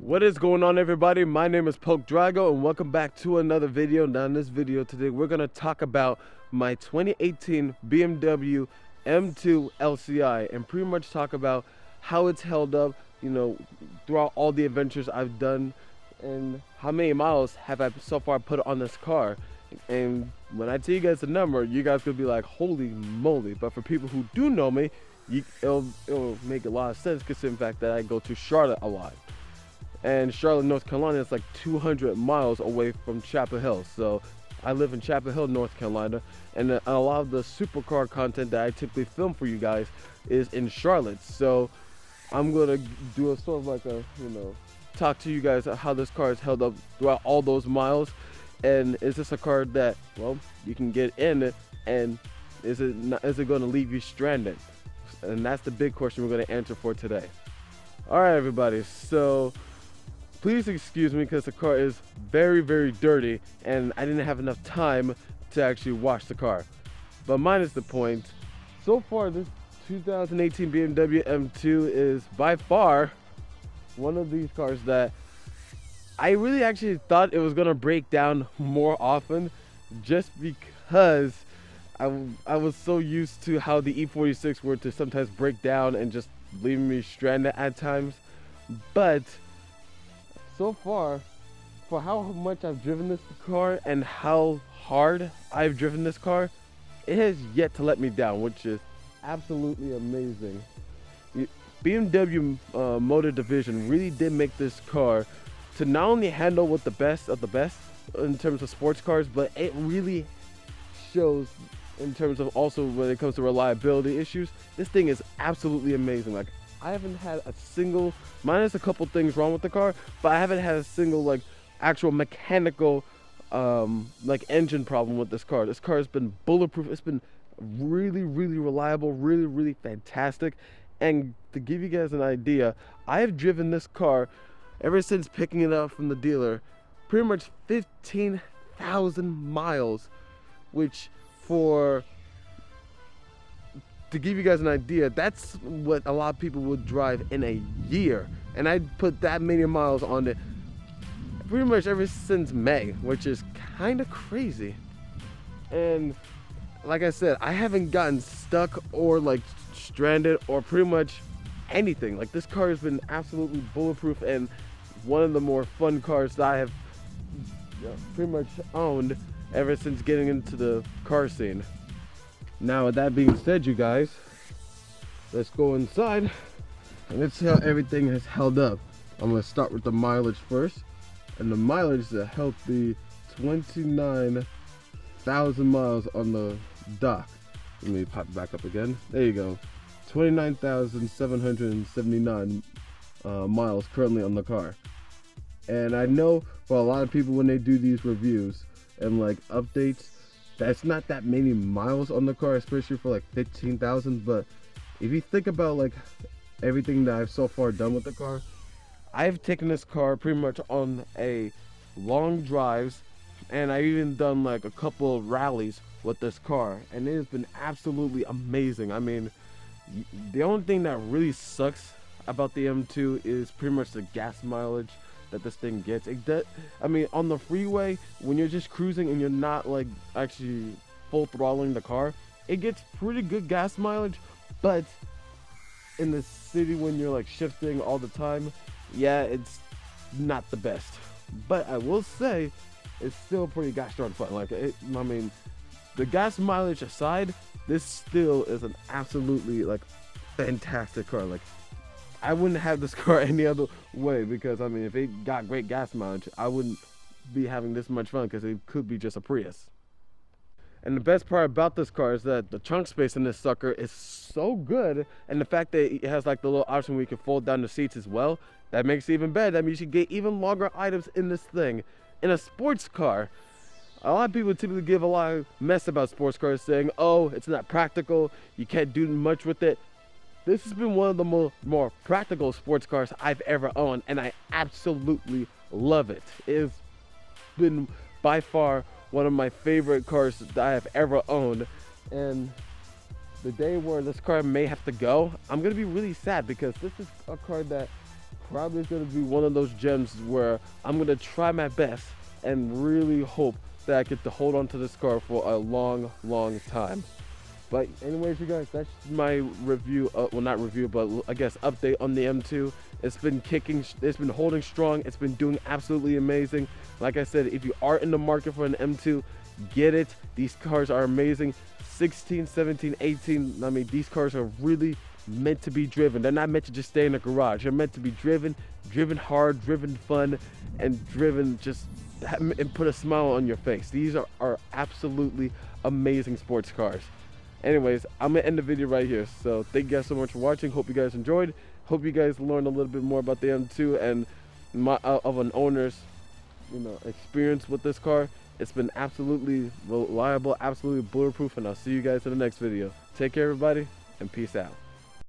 What is going on, everybody? My name is Drago and welcome back to another video. Now in this video today we're going to talk about my 2018 BMW M2 LCI and pretty much talk about how it's held up, you know, throughout all the adventures I've done and how many miles have I so far put on this car. And when I tell you guys the number, you guys could be like, holy moly. But for people who do know me, it'll make a lot of sense considering the fact that I go to Charlotte a lot. And Charlotte, North Carolina is like 200 miles away from Chapel Hill. So I live in Chapel Hill, North Carolina, and a lot of the supercar content that I typically film for you guys is in Charlotte. So I'm gonna do a sort of like a, talk to you guys how this car is held up throughout all those miles. And is this a car that, well, you can get in, and is it going to leave you stranded? And that's the big question we're going to answer for today. All right, everybody. So please excuse me because the car is very, very dirty, and I didn't have enough time to actually wash the car. But minus the point. So far, this 2018 BMW M2 is by far one of these cars that I really actually thought it was gonna break down more often, just because I was so used to how the E46 were to sometimes break down and just leaving me stranded at times. But so far, for how much I've driven this car and how hard I've driven this car, it has yet to let me down, which is absolutely amazing. BMW Motor Division really did make this car to not only handle with the best of the best in terms of sports cars, but it really shows in terms of also when it comes to reliability issues. This thing is absolutely amazing. Like, I haven't had a single, minus a couple things wrong with the car, but I haven't had a single like actual mechanical like engine problem with this car. This car has been bulletproof. It's been really, really reliable, really, really fantastic. And to give you guys an idea, I have driven this car ever since picking it up from the dealer, pretty much 15,000 miles, which to give you guys an idea, that's what a lot of people would drive in a year. And I put that many miles on it pretty much ever since May, which is kind of crazy. And like I said, I haven't gotten stuck or like stranded or pretty much anything. Like, this car has been absolutely bulletproof and one of the more fun cars that I have pretty much owned ever since getting into the car scene. Now, with that being said, you guys, let's go inside and let's see how everything has held up. I'm going to start with the mileage first, and the mileage is a healthy 29,000 miles on the dock. Let me pop it back up again. There you go. 29,779 miles currently on the car. And I know for a lot of people, when they do these reviews and like updates, that's not that many miles on the car, especially for like 15,000. But if you think about like everything that I've so far done with the car, I've taken this car pretty much on a long drives, and I've even done like a couple of rallies with this car, and it has been absolutely amazing. I mean, the only thing that really sucks about the M2 is pretty much the gas mileage that this thing gets. I mean, on the freeway, when you're just cruising and you're not like actually full throttling the car, it gets pretty good gas mileage. But in the city, when you're like shifting all the time, yeah, it's not the best. But I will say, it's still pretty gosh darn fun. Like, I mean, the gas mileage aside, this still is an absolutely like fantastic car. Like, I wouldn't have this car any other way, because I mean, if it got great gas mileage, I wouldn't be having this much fun, because it could be just a Prius. And the best part about this car is that the trunk space in this sucker is so good, and the fact that it has like the little option where you can fold down the seats as well, that makes it even better. That means you should get even longer items in this thing. In a sports car, a lot of people typically give a lot of mess about sports cars, saying, oh, it's not practical, you can't do much with it. This has been one of the more practical sports cars I've ever owned, and I absolutely love it. It's been by far one of my favorite cars that I have ever owned. And the day where this car may have to go, I'm gonna be really sad, because this is a car that probably is going to be one of those gems where I'm going to try my best and really hope that I get to hold on to this car for a long time. But anyways, you guys, that's my review, well, not review, but I guess update on the M2. It's been kicking, it's been holding strong, it's been doing absolutely amazing. Like I said, if you are in the market for an M2, get it. These cars are amazing. 16, 17, 18, I mean, these cars are really meant to be driven. They're not meant to just stay in a garage. They're meant to be driven hard, driven fun, and driven just and put a smile on your face. These are absolutely amazing sports cars. Anyways, I'm gonna end the video right here. So thank you guys so much for watching. Hope you guys enjoyed. Hope you guys learned a little bit more about the M2 and of an owner's, experience with this car. It's been absolutely reliable, absolutely bulletproof, and I'll see you guys in the next video. Take care, everybody, and peace out.